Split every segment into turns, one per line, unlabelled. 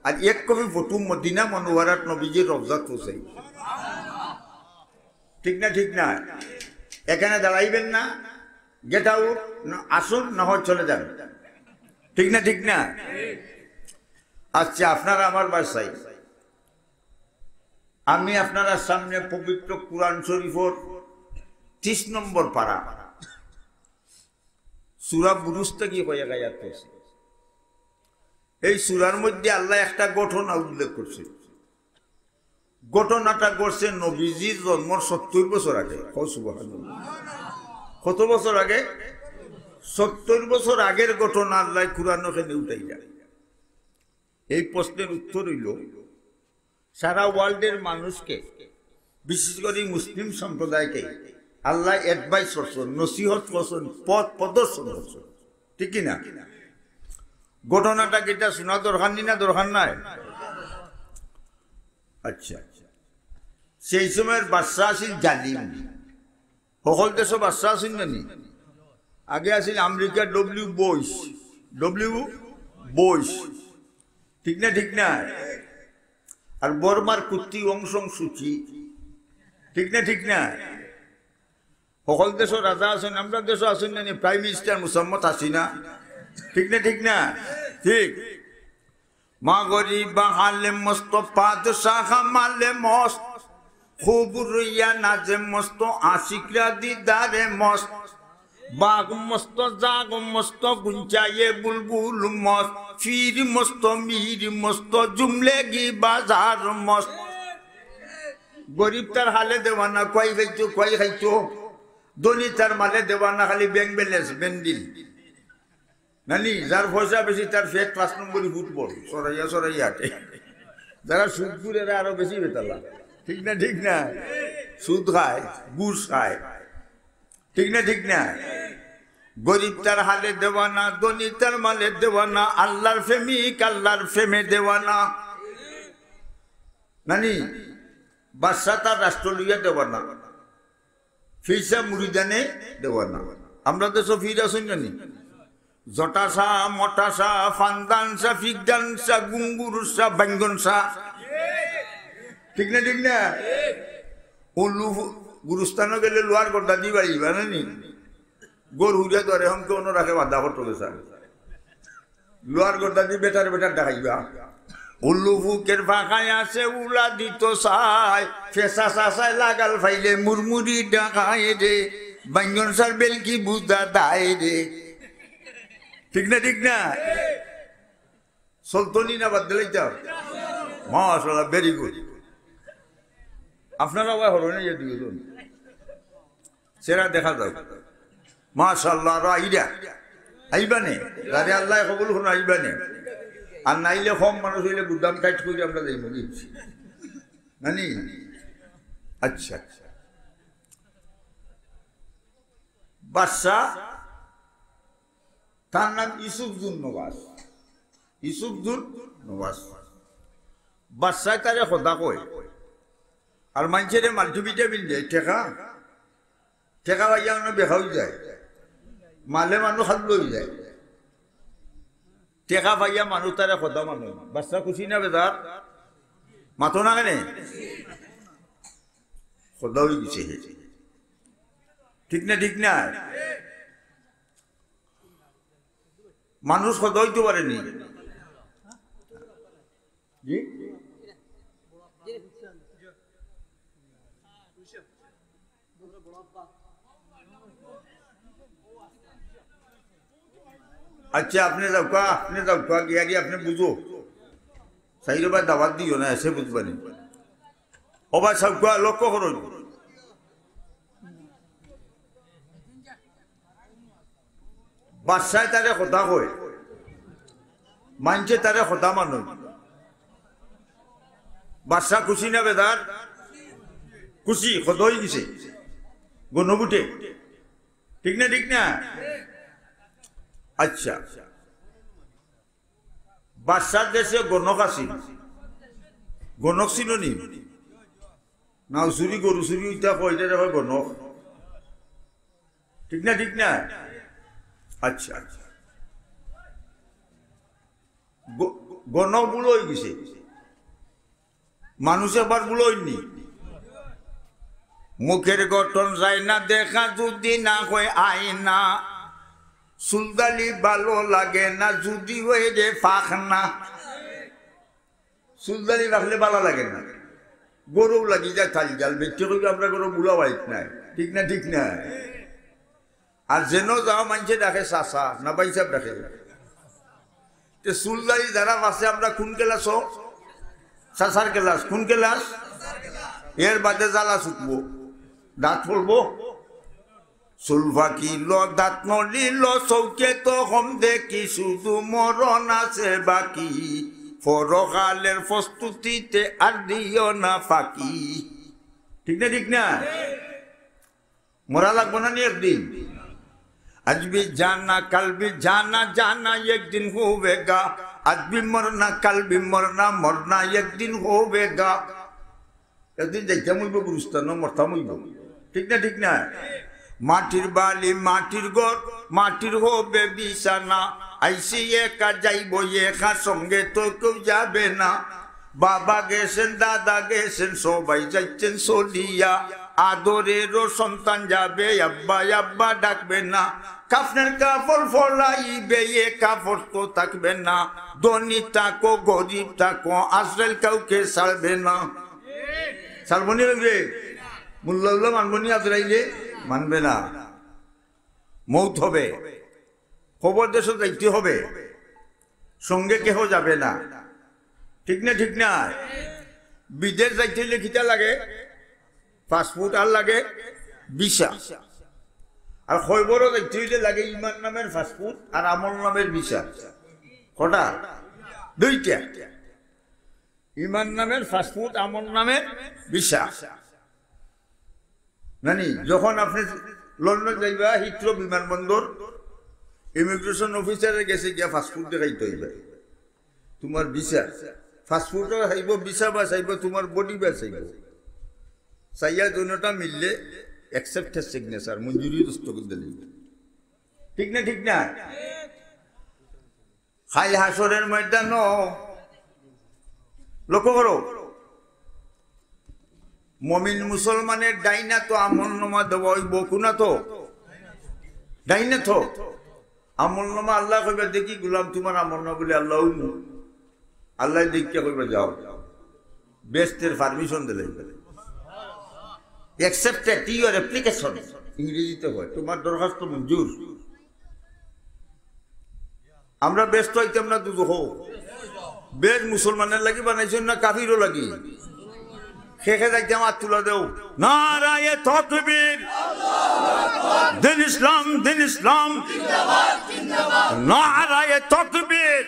আর এক copy photo Medina মনোয়ারাত নবীজির রওজাত পৌঁছাই। ঠিক না ঠিক না? এখানে দাঁড়াইবেন না, গেট আউট, আসুন না হয় চলে যান। ঠিক না ঠিক না? আচ্ছা, আপনারা আমার বাসায়, আমি আপনারা সামনে পবিত্র কুরআন শরীফের 30 নম্বর পারা সূরা বুরুজ থেকে হয়ে আয়াত করছে। এই সূরার মধ্যে আল্লাহ একটা ঘটনা উল্লেখ করছে। ঘটনাটা ঘটছে নবীজির জন্মের 70 বছর আগে। সুবহানাল্লাহ। কত বছর আগে? 70 বছর আগের ঘটনা আল্লাহ কুরআনে ওখানে উঠাই যায়। এই প্রশ্নের উত্তর হইল, সারা ওয়ার্ল্ডের মানুষকে, বিশেষ করে মুসলিম সম্প্রদায়কে আল্লাহ অ্যাডভাইস করছেন, নসিহত করছেন, পথ প্রদর্শন করছেন। ঠিক কিনা? ঘটনাটা কিটা শোনা দরকার নি না দরকার নাই? আচ্ছা, সেই সময়ের বাদশা আছিল জালিম। সকল দেশে বাদশা আছিল নানি? আগে আছিল আমেরিকা ডব্লিউ বুশ। ঠিক না ঠিক না? আর বর্মার কুত্তি অংশং সূচি। ঠিক না ঠিক না? সকল দেশের রাজা আছেন, আমরা দেশও আছেন না, প্রাইম মিনিস্টার মুসাম্মদ হাসিনা। ঠিক না ঠিক না? ঠিক। মা গরিব হালে মস্ত পাদশাহ মালে মস্ত খুব রইয়া নাজে মস্ত আশিকরা দিদারে মস্ত বাঘ মস্ত জাগ মস্ত গুঞ্চায়ে বুলবুল মস্ত ফির মস্ত মির মস্ত জুমলেগি বাজার মস্ত। গরিব তার হালে দেওয়ানা, কয় খাইছো কয় খাইছো। ধনী তার মালে দেওয়ানা, খালি ব্যাংক ব্যালেন্স বেন্ডিল নানি। যার পয়সা বেশি তার ফেক 5 নম্বরই ফুটবল সরাইয়া আটে। যারা সুদপুর এরা আরো বেশি বেতালা। ঠিক না ঠিক না? সুদ খায়, ঘুষ খায়। ঠিক না ঠিক না? গরিব তার হালে দেওয়ানা, ধনী তার মালে দেওয়ানা, আল্লাহর প্রেমিক আল্লাহর প্রেমে দেওয়ানা। নানি বাদশা তার রাষ্ট্র লইয়া দেওয়ানা, ফিরসা মুরিদানে দেওয়ানা। আমরা তো সব ফির আসুন জানি, জটাসা মটাসা ফান্দানসা ফিকদানসা গুঙ্গুরসা বাঙ্গনসা। ঠিক না ঠিক না? উল্লু গুরুস্থানও গেলে লোয়ার গড্ডা দি বাড়িবা নানি। গরু হুড়িয়া ধরে হমকে অন্য রাখে বাধা করতে গেছে, লোয়ার গড্ডা দি বেটার দেখাইবা। উল্লু ফুকের ফাঁকায় আছে উলা দিত সাই, ফেসা সাসায় লাগাল ফাইলে মুরমুরি ডাকায় রে, বাঙ্গনসার বেলকি বুঝা দায় রে। ঠিক না ঠিক না? সলতনি না বাদ দিলেই তো মাশাআল্লাহ, ভেরি গুড। আপনারা আবার হলো না যে দুজন সেরা দেখা যাও মাশাআল্লাহ। আর আইবানে রারে আল্লাহ কবুল করুন, আইবানে। আর নাইলে কম মানুষ হইলে গুদাম কাজ করে আমরা যাই মনে নানি। আচ্ছা, বাদশা তার নাম ইউসুফজুন নওয়াজ। বাদশায় তারে খোদা কয়। আর মানুষের মাল্টিভিটামিন দেয়, টেকা পাইয়া মানুষ বেহা হয়ে যায়, মালে মানুষ খাদ লই যায়। টেকা পাইয়া মানুষ তারে খোদা মানুষ। বাদশা খুশি না বেদার? মাতো না কেনে? খোদা হয়ে গেছে। ঠিক না ঠিক না? মানুষ খোদা হইতে পারেনি। জি আচ্ছা, আপনি যাও গিয়ে আপনি বুঝো সাইড বা দাবাত দিও না, এসে বুঝবানি। ওবা সবকা লক্ষ্য করুন। বাদশায় তারে কথা কয়, মানছে তারে কথা মানুষ। বাদশা খুশি না বেদার? খুশি, খোদ হয়ে গেছে গণবুটে। ঠিক না ঠিক না? আচ্ছা, বাদশার দেশে গণক আছিল। গণক ছিল নি? নাও চুরি গরু চুরি উঠা কয়টা হয় গণক। ঠিক না ঠিক না? আচ্ছা, গণ বুলোই গেছে, মানুষ আবার বুলোইনি। মুখের গঠন যায় না দেখা যদি না হয় আয়না, চুলদালি ভালো লাগে না যদি হয়ে যে ফাঁকনা। চুলদালি রাখলে ভালো লাগে না, গরু লাগি যায় থালি জাল বেচতে করি আমরা গরু বুলা বাইক নাই, ঠিক না ঠিক না। আর যেন যাও মানুষে দেখে চাষা না বাইসাব দেখে। চুলদারি যারা আছে আমরা কোন ক্লাস, চাষার ক্লাস, কোন ক্লাস? এর বাদে জ্বালা ছুটবো, দাঁত পড়বো, চুল ফাঁকিল দাঁত নড়িল চৌকে তো কম দেখি শুধু মরণ আছে বাকি, পরকালের প্রস্তুতিতে আর দিও না ফাঁকি। ঠিক না ঠিক না? মরা লাগবো না নি একদিন। आज भी जाना कल भी जाना, जाना एक दिन होवेगा। आज भी मरना कल भी मरना, मरना एक दिन होवेगा। एक दिन जाइते मुइबो गुरुस्तान मरता मुइबो, ठीक ना ठीक ना। माटिर बाली माटिर गोर माटिर होबे बिछाना, आइसी एका जाइबो एका संगे तो केउ जाबे ना। बाबा गेছেন दादा गेছেন সবাই যাচ্ছেন চলিয়া, আদরেরও সন্তান যাবে আব্বা আব্বা ডাকবে না। কাফনের কাপড় ফলাইবে এ কাপড় তো থাকবে না, ধনী থাকো গরিব থাকো আজরাইল কাউকে ছাড়বে না। ছাড়বনি রে মুল্লা মানবনি, আজরাইলে মানবে না। মৌত হবে, খবর দেশ যাইতে হবে, সঙ্গে কেহ যাবে না, ঠিক না ঠিক না। বিদেশ যাইতে লিখিতে লাগে পাসপোর্ট আর লাগে ভিসা, আর খবরও যাইতে হইলে লাগে ইমান নামের পাসপোর্ট আর আমল নামের ভিসা। কটা? দুইটা, ইমান নামের পাসপোর্ট, আমল নামের ভিসা। নানি যখন আপনি লন্ডন যাইবা হিথ্রো বিমানবন্দর, ইমিগ্রেশন অফিসারে গেছে গিয়া পাসপোর্ট দেখাইতে হইবে, তোমার ভিসা পাসপোর্টও চাইব, ভিসা বা চাইব, তোমার বডি বা চাইব। চাইয়া দুটা মিললে অ্যাকসেপ্টেড সিগনেচার মঞ্জুরি দস্তখত দিলে, ঠিক না ঠিক না। খাই হাসরের ময়দান লক্ষ্য করো, মমিন মুসলমানের ডাইনা তো আমলনামা দেওয়া হইব, কোনা তো ডাইনা তো আমলনামা। আল্লাহ কইবা দেখি গুলাম তোমার আমলনামা বলে আল্লাহ আল্লাহ দেখিয়া কইবা যাও, বেস্টের পারমিশন দিলে accepted your application, ইংরেজিতে হয় তোমার দরখাস্ত মঞ্জুর। আমরা ব্যস্ত হইতাম না দুজহ, বেশ মুসলমানের লাগি বানাইছেন না কাফিরও লাগি, খেখে যাইতাম আর তুলা দেও নারায়ে তাকবীর, দিন ইসলাম দিন ইসলাম, নারায়ে তাকবীর,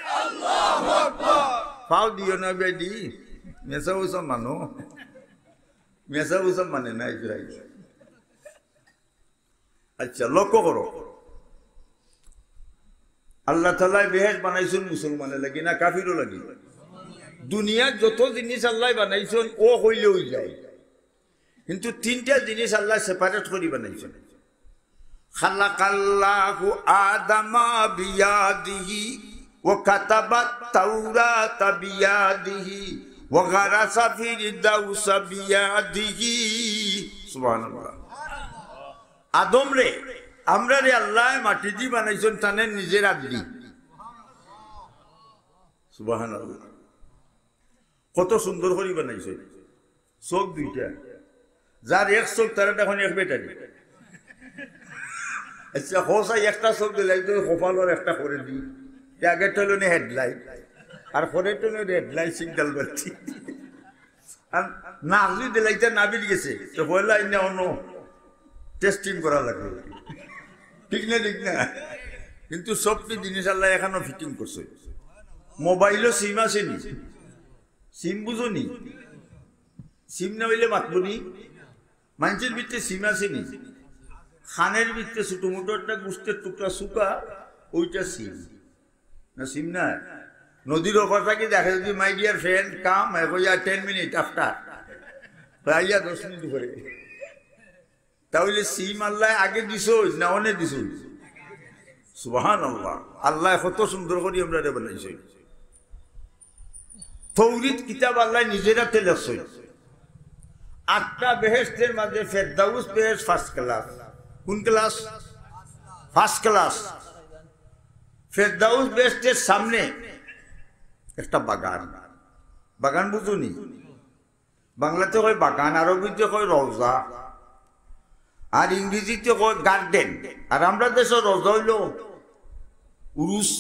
পাও দিও না বেডি মেসা উসা মানো, মেসা উসা মানে না ইসরাইল। আচ্ছা লক্ষ্য করো, আল্লাহ তাআলা বেহেশত বানাইছেন মুসলমানের লাগি না কাফিরও লাগি? দুনিয়ার যত জিনিস আল্লাহ বানাইছেন ও হইলে হই যায়, কিন্তু তিনটা জিনিস আল্লাহ সেপারেট করে বানাইছেন। খালাকাল্লাহু আদামা বিয়াদিহি ওয়া কাতাবাত তাওরাতা বিয়াদিহি ওয়া গারাসা ফিরদাউসা বিয়াদিহি। সুবহানাল্লাহ। আদম রে আমরা রে আল্লাহ মাটি দিয়ে বানাইছেন তানে নিজের আদলি। সুবহানাল্লাহ। কত সুন্দর করে বানাইছে, চোখ দুইটা, যার এক চোখ তার এখন এক বেটারি। আচ্ছা হোসাই একটা চোখ দিলাই তো কপালর একটা করে দিই, আগের হলো নি হেডলাইট আর পরের তো হেডলাইট সিগন্যাল বাড়ছি, আর নাগলি দিলাইটা নাবিল গেছে তো বললা ইন্না অন্য টেস্টিং করা লাগবে, ঠিক না ঠিক না। কিন্তু সবটি জিনিস আল্লাহ এখনো ফিটিং করছে। মোবাইলও সিম আছে নি, সিম বুঝো নি, সিম না হইলে মাতবনি। মানুষের ভিতরে সিম আছে নি, খানের ভিতরে ছোট মোটো একটা গুষ্টের টুকরা শুকা, ওইটা সিম না, সিম না। নদীর ওপর থাকি দেখা যদি my dear friend come 10 minute after, আইয়া 10 মিনিট করে, তাহলে সিম আল্লাহ আগে দিছ না অনেক দিছ? সুবহানাল্লাহ। আল্লাহ কত সুন্দর করে আমরা বানাইছে। তৌরিত কিতাব আল্লাহ নিজেরা লেখছেন। 8টা বেহেশতের মাঝে ফেরদাউস বেহেশত ফার্স্ট ক্লাস। কোন ক্লাস? First class. ফেরদাউস বেহেশতের সামনে একটা বাগান। বাগান বুঝুনি? বাংলাতে কয় বাগান, আরবিতে কয় রওজা, আর ইংরেজিতে কয় গার্ডেন। আর আমরা দেশের রওজা হইল উরুস।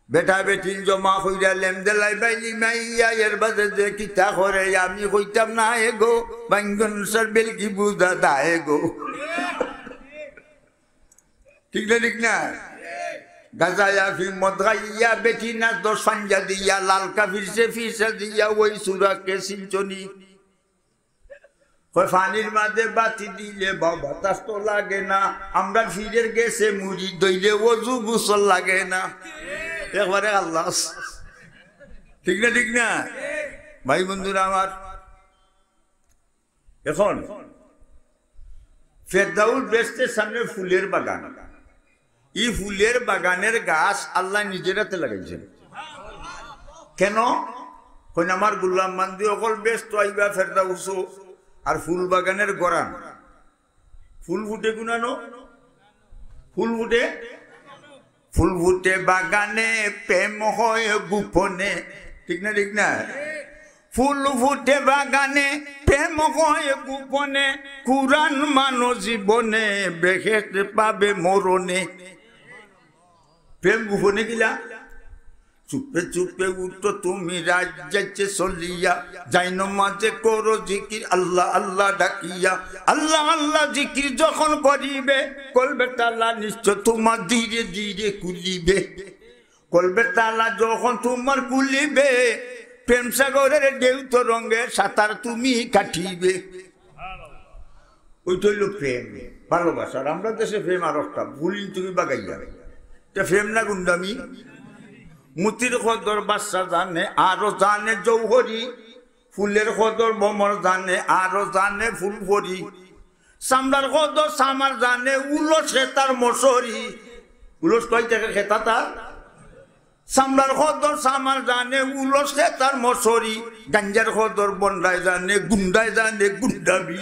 বেটা বেটিন জমা হইরা লেমদেলাই বাইলি মাইয়া এর বাদে যে কিতা করে আমি কইতাম না এগো বাঙ্গন সার বেলকি বুঝা দা এগো। ঠিক না? ঠিক না? গাজায়া ফি মদগাইয়া বেটি না 10 পাঞ্জা দিয়া লাল কাফির সে ফিসা দিয়া ওই সুরাকে সিঞ্চনি। কয় পানির মাঝে বাতি দিলে বাতাস তো লাগে না, আমরা ফিরের গেছে মুড়ি দইলে ওযু গোসল লাগে না। একবারে আল্লাহ। ঠিক না? ঠিক না? ভাই বন্ধুরা আমার, এখন ফেরদাউস বেহেশতের সামনে ফুলের বাগান। এই ফুলের বাগানের গাছ আল্লাহ নিজের হাতে লাগাইছেন। কেন? কই আমার গুলাম বান্দি অকল বেস্ত আইবা ফেরদাউস আর ফুল বাগানের গড়ান। ফুল ফুটে গুনানো, ফুল ফুটে, ফুল ফুটে বাগানে প্রেম হয় গোপনে। ঠিক না? ঠিক না? ফুল ফুটে বাগানে প্রেম হয় গোপনে, কুরআন মানো জীবনে বেহেশত পাবে মরণে। প্রেম গোপনে কিলা? চুপে চুপে উঠো তুমি রাজ্যে চলিয়া, যাইন মাঝে করো জিকির আল্লাহ আল্লাহ ডাকিয়া। আল্লাহ আল্লাহ জিকির যখন করিবে কলবে তালা নিশ্চয় তোমার ধীরে ধীরে খুলিবে। কলবে তালা যখন তোমার খুলিবে, প্রেম সাগরের ঢেউ তরঙ্গে সাঁতার তুমি কাটিবে। ওইটা হইল প্রেম, ভালোবাসা। আর আমরা দেশে প্রেম আর একটা ভুলিন তুমি বাগাইয়া, প্রেম না গুন্ডামি। মুতির খদর বাচ্চা জানে আরো জানে জৌহরি, ফুলের খদর বমর জানে আরো জানে ফুল ভরি। সামলার খদর সামার জানে উলস খেতার মশরি। উলস কয় থেকে খেতা তার? সামলার খদর সামার জানে উলস খেতার মশরি। গাঞ্জার খদর বন্ডায় জানে গুন্ডায় জানে গুন্ডাবি।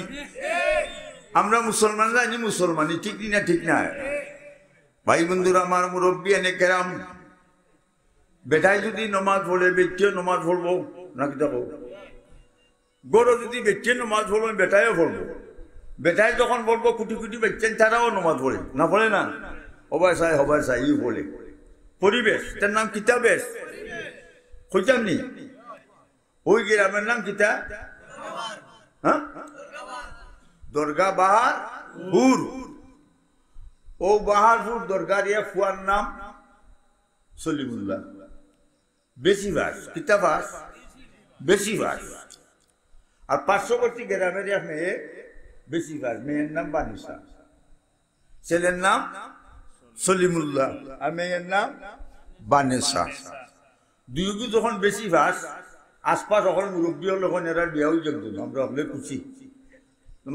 আমরা মুসলমান জানি মুসলমানি। ঠিক না? ঠিক না? ভাই বন্ধুরা আমার, মুরব্বী এনে কেরাম, বেটাই যদি নমাজ পড়ে বেটিও নমাজ পড়বো নাকি? দেখো গরো যদি বেটিয়ে নমাজ পড়বো বেটাইও পড়বো। বেটাই যখন বলবো কুটি কুটি বেচছেন তারাও নমাজ পড়ে না? পড়ে না? হবাই চাই ইউ বলে পরিবেশ। তার নাম কিতা? বেশ খুঁজতাম নি? ওই গ্রামের নাম কিতা? হ্যাঁ, দরগা বাহারপুর। ও বাহারপুর দরগার ইয়া ফুয়ার নাম সলিমুল্লাহ। বেশি বাস কিতা বাস? বেশি বাস। আর পার্শ্ববর্তী গ্রামের এক মেয়ে বেশি বাস, মেয়ের নাম বানিসা, ছেলের নাম সলিমুল্লাহ আর মেয়ের নাম বানেসা। দুইগু যখন বেশি বাস, আশপাশ সকল মুরব্বী হল যখন এরা বিয়াও যোগ। আমরা হলে খুশি,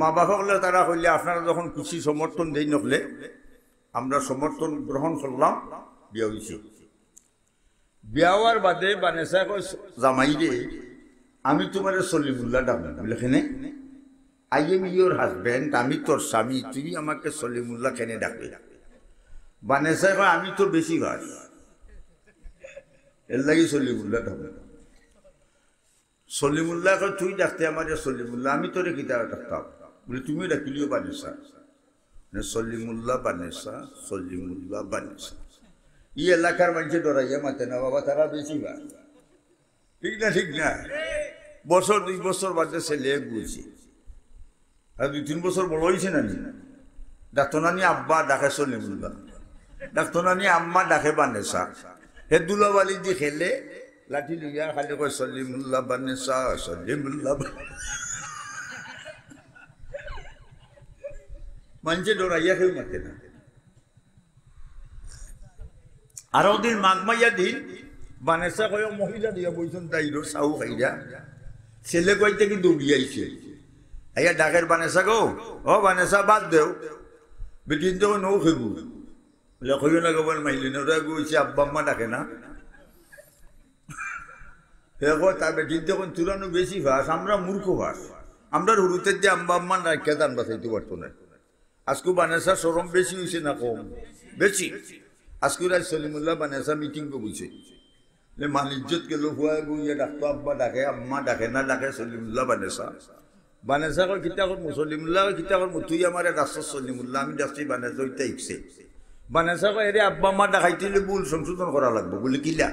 মা বাবা হলে তারা হইলে আপনারা যখন খুশি সমর্থন দেই নকলে আমরা সমর্থন গ্রহণ করলাম, বিয়া হয়েছে। বিয়া হওয়ার বাদে বানেসা কয় জামাই রে, আমি তোমার সলিমুল্লাহ ডাকবো। বলে কেনে? আই এম ইউর হাজব্যান্ড, আমি তোর স্বামী, তুই আমাকে সলিমুল্লাহ কেনে ডাকবে? বানেসা কয় আমি তো বেশি ভাস, এর লাগি সলিমুল্লাহ ডাকবে। সলিমুল্লাহ কয় তুই ডাকতে আমার সলিমুল্লাহ, আমি তোরে কিতা ডাকতাম? বলে তুমি ডাকিলিও বানেসা। সলিমুল্লাহ বানেসা, সলিমুল্লাহ বানেসা। ই এলাকার মানুষে ডরাইয়া মাতে না বাবা, তারা বেশি ভাস। ঠিক না? ঠিক না? বছর 2 বছর বাদে ছেলে বুঝছি, আর 2-3 বছর বড় হয়েছে না। ডাক্তার নানি আব্বা ডাকে সলিমুল্লাহ, ডাক্তার নানি আম্মা ডাকে বানেসা। হে দুলাবালি দিয়ে খেলে লাঠি লিয়া খালি কয় সলিমুল্লাহ বানেসা, সলিমুল্লাহ। মানুষে ডরাইয়া কেউ মাতে না। আরো দিন মাঘমাইয়া দিন বানেসা কয় মহিলা দিয়া বইছেন তাইরো সাউ খাইরা, ছেলে কইতে কি দৌড়িয়াইছে। আইয়া ডাকের বানেসা গো, ও বানেসা বাদ দেও, বেটিন তো নৌ খেবু। বলে কইও না গোবর মাইলি না, ওরা গইছে আব্বা আম্মা ডাকে না। হে কয় তার বেটির যখন চুরানো বেশি ভাস, আমরা মূর্খ ভাস। আমরা হুরুতে যে আম্বা আম্মান রাখিয়া দান বাঁচাইতে পারতো না। আজকে বানেসা সরম বেশি হয়েছে না কম? বেশি। আজকে রাজ সলিমুল্লাহ বানেসা মিটিং করছে, মানিজ্জত গেল হুয়া গুইয়া ডাকতো, আব্বা ডাকে, আম্মা ডাকে না ডাকে সলিমুল্লাহ বানেসা। বানেসা কয় কিতা করবো, সলিমুল্লাহ কিতা করবো, তুই আমার রাস্তা সলিমুল্লাহ, আমি ডাকছি বানেসা ওইটা ইচ্ছে। বানেসা কয় এরে আব্বা আম্মা ডাকাইতে ভুল সংশোধন করা লাগবো। বলে কিলা?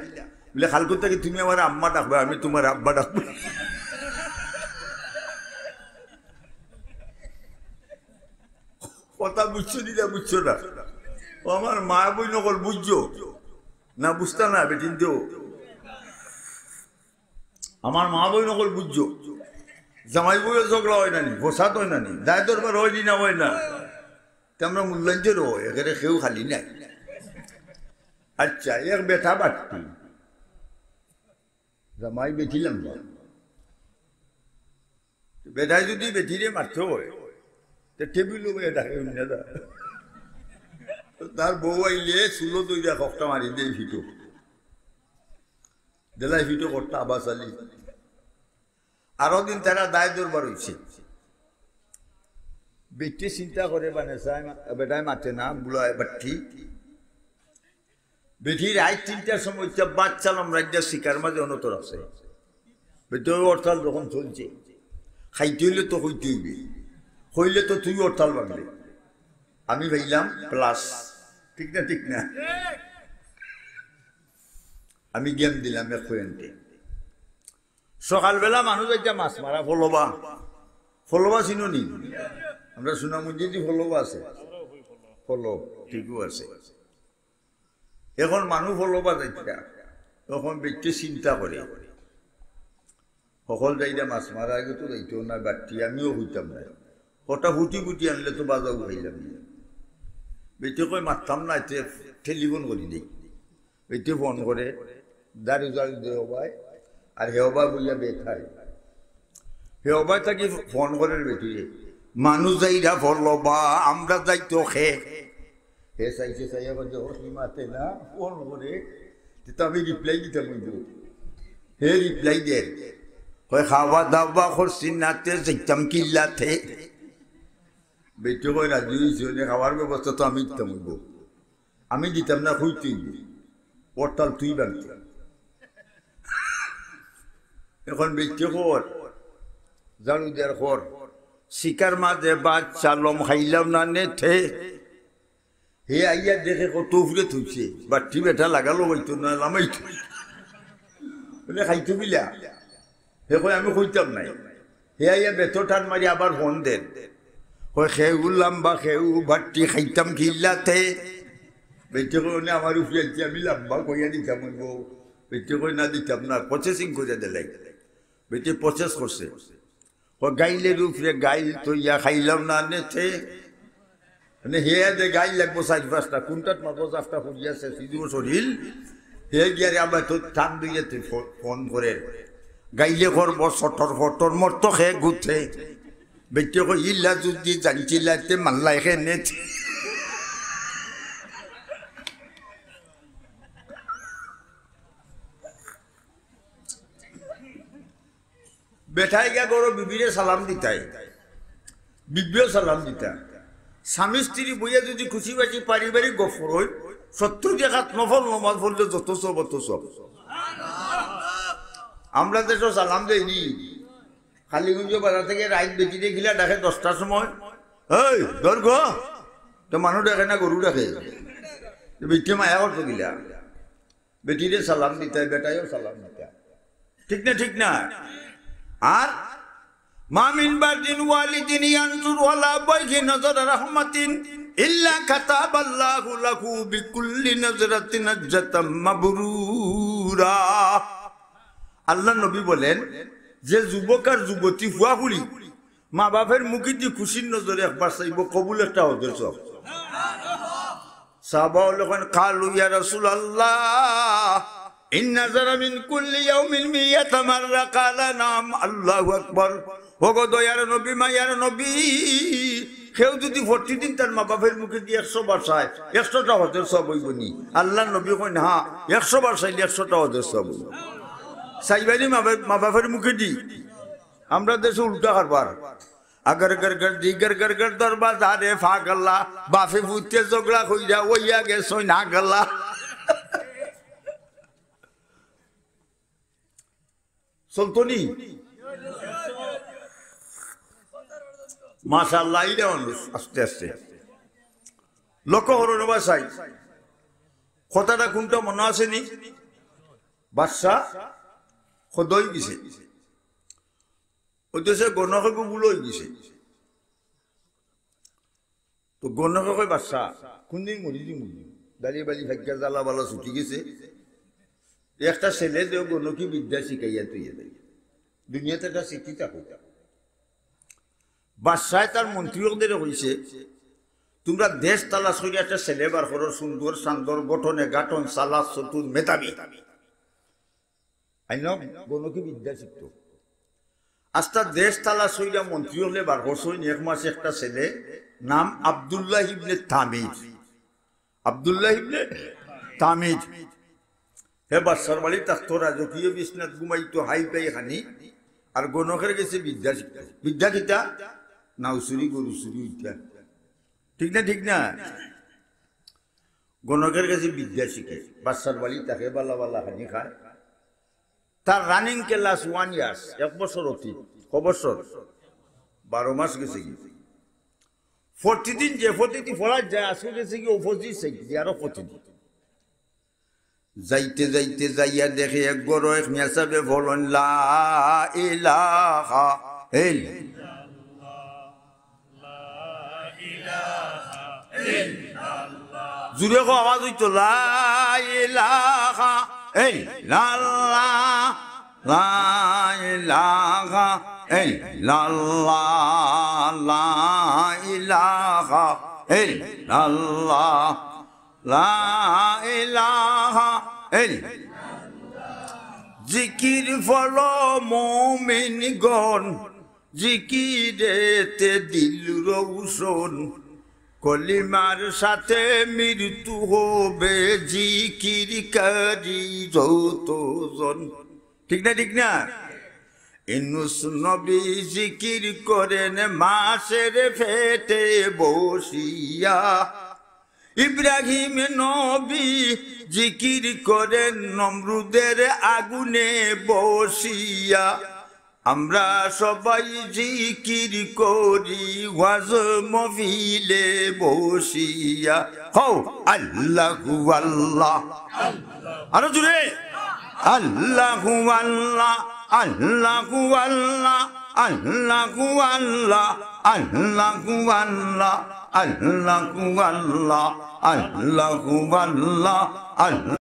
বলে খালকুর থেকে তুমি আমার আম্মা ডাকবে, আমি তোমার আব্বা ডাকবো। কথা বুঝছো দিদা, বুঝছো না? ও আমার মা বই নকল, বুঝছো না? বুঝতা না বেটিন তো আমার মা বই নকল, বুঝছো? জামাই বইও ঝগড়া হয় নানি, বসাত হয় নানি, দায় দরবার হয় না হয় না, আমরা মূল্যাঞ্চের হয় এখানে কেউ খালি নাই। আচ্ছা, এক বেটা বাড়তি জামাই বেঠিলাম, বেটায় যদি বেঠিরে মারতে হয় টেবিল ডাকে তার বউ আইলে চুলো তৈরি কটা মারি দেয় ফিটো দেলাই ফিটো কটা আবার চালি। আরো দিন তারা দায় দরবার হয়েছে, বেটি চিন্তা করে বেটায় মাতে না বুলায় বাটি বেটির রাত 3টার সময় বাচ্চালাম রাজ্যের শিকার মাঝে অনতর আছে। বেটি হরতাল যখন চলছে, খাইতে হইলে তো হইতে হইবে, হইলে তো তুই হরতাল বাঁধলে, আমি ভাইলাম প্লাস। ঠিক না? ঠিক না? আমি গেম দিলাম এক পয়েন্টে। সকালবেলা মানুষ একটা মাছ মারা ফলবা, ফলবা চিনি আমরা সুনামুজি ফলবা আছে, ফলব ঠিকও আছে। এখন মানুষ ফলবা যাইতা, তখন ব্যক্তি চিন্তা করে সকল যাইটা মাছ মারা আগে তো যাইতেও না বাড়তি, আমিও হইতাম না, কটা ফুটি ফুটি আনলে তো বাজাও খাইলাম। বেটি কই মারতাম না, এতে টেলিফোন করি দেই। বেটি ফোন করে দাঁড়ি দাঁড়ি দেওয়াই, আর হেওবা বইয়া বেখায়, হেওবাই থাকি ফোন করে বেটি মানুষ যাইরা ফলবা আমরা যাইতো খে হে চাইছে চাইয়া বলছে মাতে না ফোন করে, তো আমি রিপ্লাই দিতাম। হে রিপ্লাই দেন কয় খাওয়া দাওয়া করছি নাতে যাইতাম কিল্লাতে। বেটি কই রাজি হয়েছে, খাওয়ার ব্যবস্থা তো আমি দিতাম, আমি দিতাম না, খুঁজ তুই পরতাল তুই বানতি। এখন বেটি কর জানু দেয়ার খর শিকার মাঝে বাচ্চা লম খাইলাম না নেথে, হে আইয়া দেখে কত উফরে থুইছে, বাটি বেটা লাগালো হইতো না লামাইতো বলে খাইতো বিলা। হে কই আমি কইতাম নাই, হে আইয়া বেতর টান মারি আবার ফোন দেন, কই খেউ লাম্বা খেউ বাটি খাইতাম খিল্লাতে। বেটি কই আমার উফরে আমি লাম্বা কইয়া দিতাম, বেটি কই না দিতাম না, প্রসেসিং করে দিলাই। বেটি প্রসেস করছে, গাইলের উপরে গাইল তো ইয়া খাইলাম না নেথে, মানে হে দে গাইল লাগবো 4-5টা, কোনটাত মারবো 4টা ফুরিয়াছে সিধু শরীর। হে গিয়ারে আবার তো টান দিয়ে ফোন করে গাইলে করবো সটর ফটর মরতো খে ঘুরছে। বেটি কই ইল্লা যদি জানছিলাতে মাল্লাই খে নেথে। বেঠাই গিয়া গরো বিবিরে সালাম দিতাই, বিবিও সালাম দিতা। স্বামী স্ত্রী বইয়া যদি খুশি বাসি পারিবারিক গফর হয়, 70 টাকাত নফল নমাজ পড়লে যত সব অত সব। আমরা দেশ সালাম দেয়নি, কালীগঞ্জ বাজার থেকে রাইত বেটিতে গিলা ডাকে 10টার সময়, এই ধর গো তো মানুষ ডাকে না গরু ডাকে, বেটি মায়া করতো গিলা, বেটিরে সালাম দিতাই, বেটাইও সালাম দিতা। ঠিক না? ঠিক না? আর মামিন বাদিন ওয়ালিদিন ইয়ানজুর ওয়ালা বাইহি নজর রাহমাতিন ইল্লা কাতাবাল্লাহু লাহু বিকুল্লি নজরাতিন নাজাতাম মাবরুরা। আল্লাহ নবী বলেন, যে যুবক আর যুবতী ফুয়াহুলি মা বাপের মুখে দিয়ে খুশির নজরে একবার চাইব, কবুল একটা হতে সব। সাহাবা যখন কালু ইয়া রাসূলুল্লাহ ইন্না যারা মিন কুল্লি ইয়াউমিন মিয়াতা মাররা, কালা নাম, আল্লাহু আকবার। ওগো দয়ার নবী, মায়ার নবী, কেউ যদি 40 দিন তার মা বাপের মুখে দিয়ে 100 বার চায়, 100টা হজের সব হইব নি? আল্লাহ নবী কইন হ্যাঁ, 100 বার চাইলে 100টা হজের সব হইব। সাইবানি মা বাপের মুখে দি আমরা দেশে উল্টা কারবার अगर घर घर दी घर घर घर दरबार धारे फागल्ला बाफे फुटे झगड़ा कइरा ओइया गे सोना गल्ला চলতনি মাশাআল্লাহ ইরে মানুষ আস্তে আস্তে লক্ষ্য করুন বাসাই কথাটা কোনটা মনে আছে নি বাদশা খোদই গেছে ওই দেশে গণকে গুলো গেছে তো গণকে কয় বাদশা কোনদিন মরিদি মরি দাঁড়িয়ে বাড়ি ভাগ্যা জ্বালা বালা ছুটি গেছে একটা ছেলে দেও গণকি বিদ্যা শিখাইয়া তুই দুনিয়াতে একটা শিক্ষিত বাদশায় তার মন্ত্রীদের কইছে তোমরা দেশ তালাশ করে একটা ছেলে বার করো সুন্দর সান্দর গঠনে গাঠন সালাস চতুর মেধাবী আইন গণকি বিদ্যা শিখত আস্তা দেশ তালাশ করে মন্ত্রী হলে বার করছই এক মাসে একটা ছেলে নাম আব্দুল্লাহ ইবনে তামির আব্দুল্লাহ ইবনে তামির হে বাদশার বাড়ি থাকতো রাজকীয় বিছনাত ঘুমাইতো হাই পাই খানি আর গণকের গেছে বিদ্যা শিখত বিদ্যা কিতা নাউসুরি গরুসুরি উঠা ঠিক না ঠিক না গণকের কাছে বিদ্যা শিখে বাদশার বাড়ি তাকে বালা বালা খানি খায় তার রানিং ক্লাস 1 ইয়ার্স 1 বছর অতি ক বছর 12 মাস গেছে কি প্রতিদিন যে প্রতিটি পড়া যায় আসলে গেছে কি অপোজিট সাইড আরো প্রতিদিন যাইতে যাইতে যাইয়া দেখে এক বড় এক মেসাবে বলন লা ইলাহা ইল্লাল্লাহ জুরে কো আওয়াজ হইতো লা ইলাহা ইল্লাল্লাহ লা ইলাহা ইল্লাল্লাহ লা ইলাহা ইল্লাল্লাহ লা ইলাহা জিকির ফলো মুমিনগণ জিকিরেতে দিল রৌশন কলিমার সাথে মৃত্যু হবে জিকির কারি যতজন ঠিক না ঠিক না ইনুস নবী জিকির করেন মাছের ফেটে বসিয়া ইব্রাহিম নবী জিকির করেন নমরুদের আগুনে বসিয়া আমরা সবাই জিকির করি ওয়াজ মহফিলে বসিয়া হও আল্লাহু আল্লাহ আরো জোরে আল্লাহু আল্লাহ আল্লাহু আল্লাহ আল্লাহু আল্লাহ আল্লাহু আল্লাহ আল্লাহু আল্লাহ আল্লাহু আল্লাহ আল্লাহ